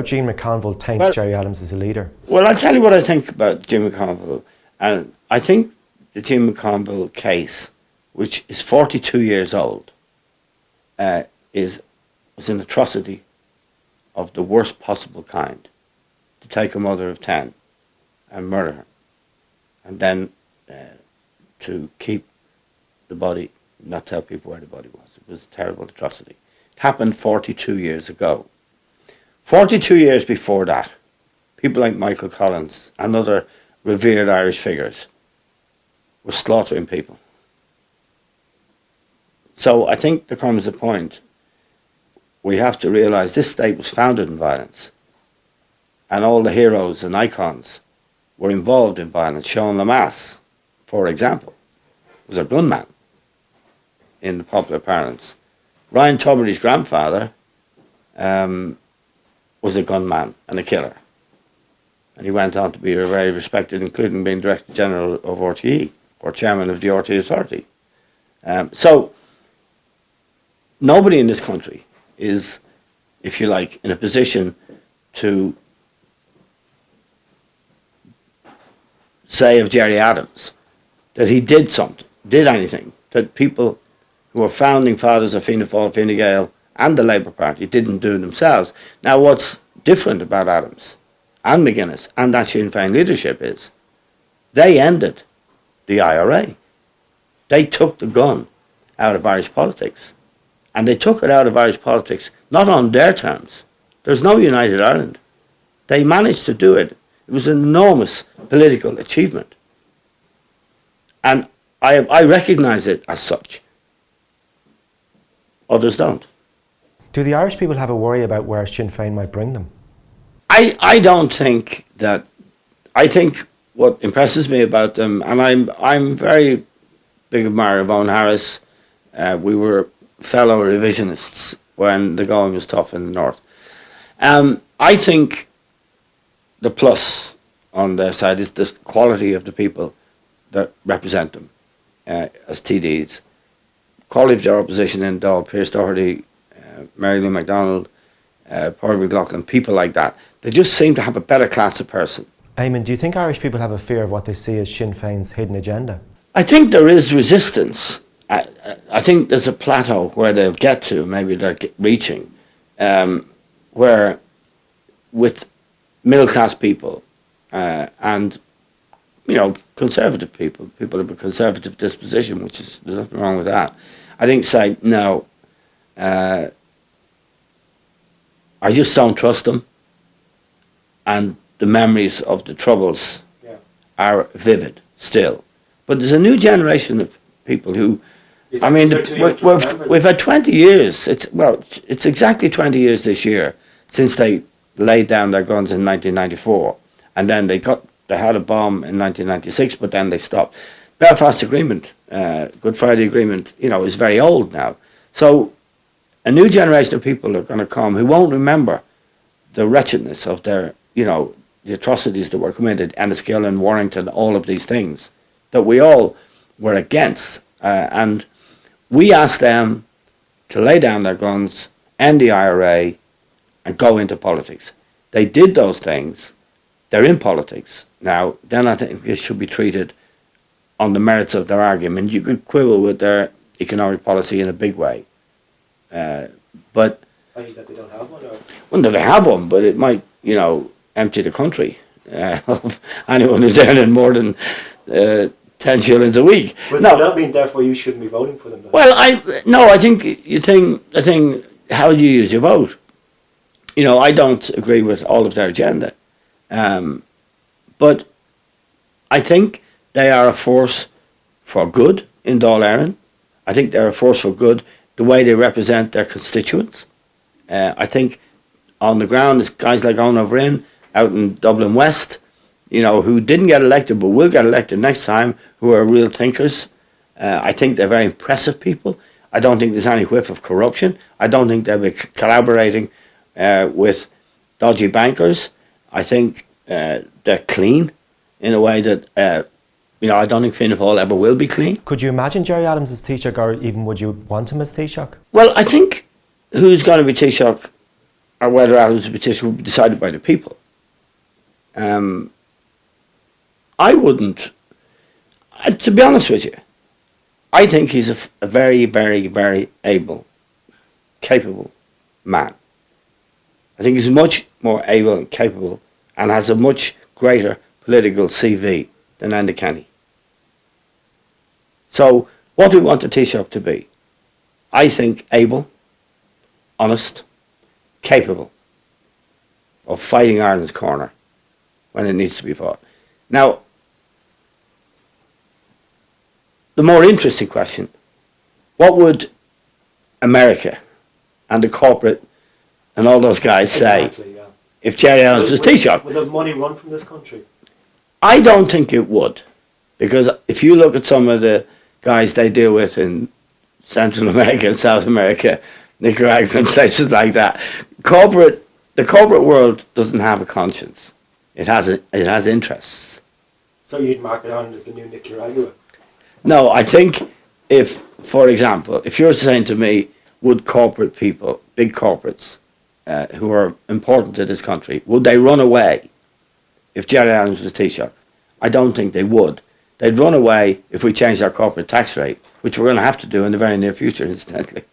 Jean McConville taints Gerry Adams as a leader? Well, I'll tell you what I think about Jean McConville. And I think the Jean McConville case, which is 42 years old, was an atrocity of the worst possible kind. To take a mother of 10 and murder her, and then to keep the body, not tell people where the body was. It was a terrible atrocity. It happened 42 years ago. 42 years before that, people like Michael Collins and other revered Irish figures were slaughtering people. So I think there comes a point we have to realise this state was founded in violence, and all the heroes and icons were involved in violence. Sean Lemass, for example, was a gunman in the popular parlance. Ryan Tubridy's grandfather was a gunman and a killer. And he went on to be very respected, including being Director General of RTE, or Chairman of the RTE Authority. So, nobody in this country is, if you like, in a position to say of Gerry Adams that he did something, did anything, that people who were founding fathers of Fianna Fáil, Fine Gael and the Labour Party didn't do themselves. Now what's different about Adams and McGuinness and that Sinn Fein leadership is they ended the IRA. They took the gun out of Irish politics, and they took it out of Irish politics not on their terms. There's no United Ireland. They managed to do it. It was an enormous political achievement. And I recognise it as such. Others don't. Do the Irish people have a worry about where Sinn Féin might bring them? I don't think that. I think what impresses me about them, and I'm very big admirer of Owen Harris. We were fellow revisionists when the going was tough in the north. I think the plus on their side is the quality of the people that represent them as TDs. Quality of their opposition in Dáil, Pearse Doherty, Mary Lou MacDonald, Paul McLaughlin, people like that. They just seem to have a better class of person. Eamon, do you think Irish people have a fear of what they see as Sinn Féin's hidden agenda? I think there is resistance. I think there's a plateau where they'll get to, maybe they're reaching, where with middle class people and, you know, conservative people of a conservative disposition, which is, there's nothing wrong with that, I think say, no, I just don't trust them, and the memories of the Troubles are vivid still. But there's a new generation of people who, I mean, we've had 20 years, it's exactly 20 years this year since they laid down their guns in 1994, and then they had a bomb in 1996, but then they stopped. Belfast Agreement, Good Friday Agreement, you know, is very old now. So a new generation of people are going to come who won't remember the wretchedness of their, you know, the atrocities that were committed, Enniskillen and Warrington, all of these things that we all were against. And we asked them to lay down their guns, end the IRA, and go into politics. They did those things. They're in politics now. Then I think it should be treated on the merits of their argument. You could quibble with their economic policy in a big way, but that they don't have one, or? Well, they have one, but it might, you know, empty the country of anyone who's earning more than 10 shillings a week. But no, does that mean therefore you shouldn't be voting for them then? Well, I think how do you use your vote? You know, I don't agree with all of their agenda, but I think they are a force for good in Dáil Éireann. I think they're a force for good the way they represent their constituents. I think on the ground there's guys like Owen O'Brien out in Dublin West, you know, who didn't get elected but will get elected next time, who are real thinkers. I think they're very impressive people. I don't think there's any whiff of corruption. I don't think they'll be collaborating with dodgy bankers. I think they're clean in a way that, you know, I don't think Fianna Fáil ever will be clean. Could you imagine Gerry Adams as Taoiseach, or even would you want him as Taoiseach? Well, I think who's going to be Taoiseach or whether Adams' petition will be decided by the people. I wouldn't, to be honest with you, I think he's a very, very, very able, capable man. I think he's much more able and capable and has a much greater political CV than Enda Kenny. So what do we want the Taoiseach to be? I think able, honest, capable of fighting Ireland's corner when it needs to be fought. Now, the more interesting question, what would America and the corporate and all those guys say if Gerry Adams was Taoiseach? Would the money run from this country? I don't think it would, because if you look at some of the guys they deal with in Central America and South America, Nicaragua and places like that, the corporate world doesn't have a conscience. It has interests. So you'd mark it on as the new Nicaragua? No, I think if, for example, if you're saying to me, would corporate people, big corporates, who are important to this country, would they run away if Gerry Adams was Taoiseach? I don't think they would. They'd run away if we changed our corporate tax rate, which we're going to have to do in the very near future, incidentally.